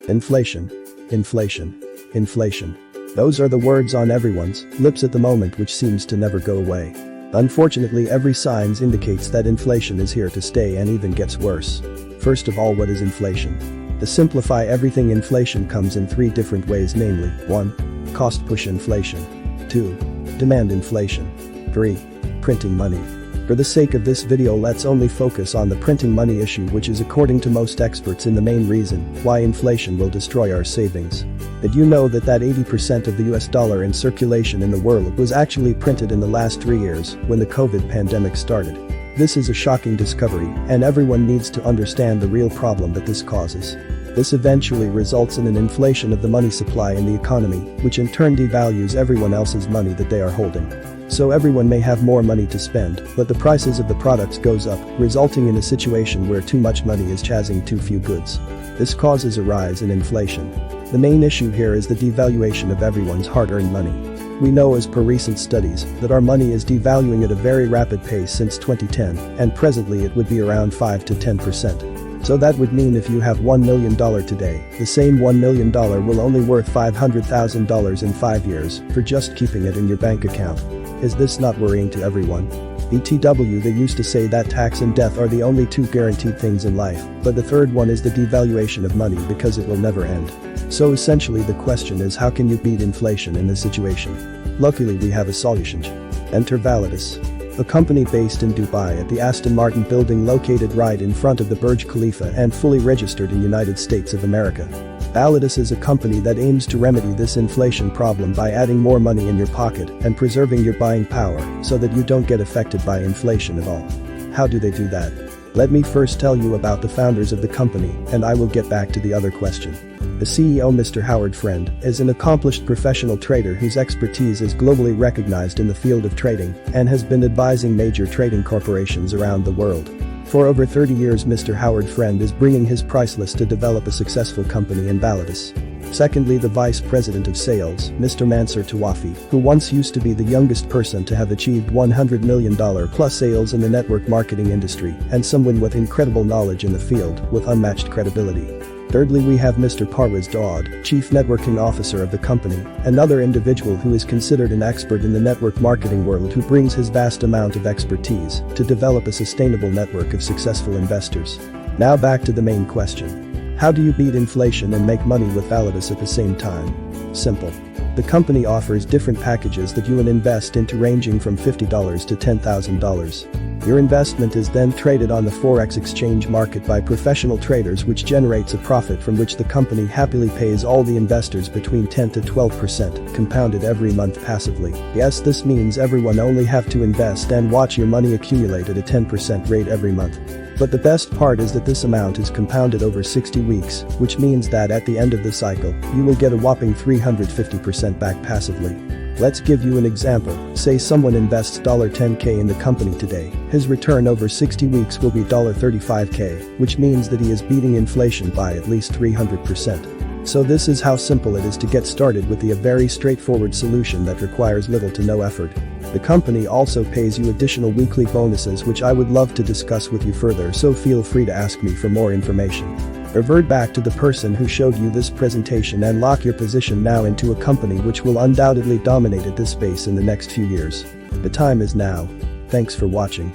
Inflation. Inflation. Inflation. Those are the words on everyone's lips at the moment, which seems to never go away. Unfortunately, every signs indicates that inflation is here to stay and even gets worse. First of all, what is inflation? To simplify everything, inflation comes in three different ways, namely 1. Cost push inflation. 2. Demand inflation. 3. Printing money. For the sake of this video, let's only focus on the printing money issue, which is, according to most experts, in the main reason why inflation will destroy our savings. Did you know that 80% of the US dollar in circulation in the world was actually printed in the last 3 years when the COVID pandemic started? This is a shocking discovery, and everyone needs to understand the real problem that this causes. This eventually results in an inflation of the money supply in the economy, which in turn devalues everyone else's money that they are holding. So everyone may have more money to spend, but the prices of the products goes up, resulting in a situation where too much money is chasing too few goods. This causes a rise in inflation. The main issue here is the devaluation of everyone's hard-earned money. We know, as per recent studies, that our money is devaluing at a very rapid pace since 2010, and presently it would be around 5 to 10%. So that would mean if you have $1 million today, the same $1 million will only worth $500,000 in 5 years for just keeping it in your bank account. Is this not worrying to everyone? BTW, they used to say that tax and death are the only two guaranteed things in life, but the third one is the devaluation of money, because it will never end. So essentially the question is, how can you beat inflation in this situation? Luckily we have a solution. Enter Validus, a company based in Dubai at the Aston Martin building, located right in front of the Burj Khalifa and fully registered in United States of America. Validus is a company that aims to remedy this inflation problem by adding more money in your pocket and preserving your buying power so that you don't get affected by inflation at all. How do they do that? Let me first tell you about the founders of the company, and I will get back to the other question. The CEO, Mr. Howard Friend, is an accomplished professional trader whose expertise is globally recognized in the field of trading and has been advising major trading corporations around the world. For over 30 years, Mr. Howard Friend is bringing his priceless to develop a successful company in Validus. Secondly, the Vice President of Sales, Mr. Mansour Tawafi, who once used to be the youngest person to have achieved $100 million plus sales in the network marketing industry, and someone with incredible knowledge in the field with unmatched credibility. Thirdly, we have Mr. Parvez Daud, Chief Networking Officer of the company, another individual who is considered an expert in the network marketing world, who brings his vast amount of expertise to develop a sustainable network of successful investors. Now back to the main question. How do you beat inflation and make money with Validus at the same time? Simple. The company offers different packages that you can invest into, ranging from $50 to $10,000. Your investment is then traded on the Forex exchange market by professional traders, which generates a profit from which the company happily pays all the investors between 10 to 12%, compounded every month passively. Yes, this means everyone only have to invest and watch your money accumulate at a 10% rate every month. But the best part is that this amount is compounded over 60 weeks, which means that at the end of the cycle, you will get a whopping 350% back passively. Let's give you an example. Say someone invests $10K in the company today. His return over 60 weeks will be $35K, which means that he is beating inflation by at least 300%. So this is how simple it is to get started with a very straightforward solution that requires little to no effort. The company also pays you additional weekly bonuses, which I would love to discuss with you further, so feel free to ask me for more information. Revert back to the person who showed you this presentation and lock your position now into a company which will undoubtedly dominate at this space in the next few years. The time is now. Thanks for watching.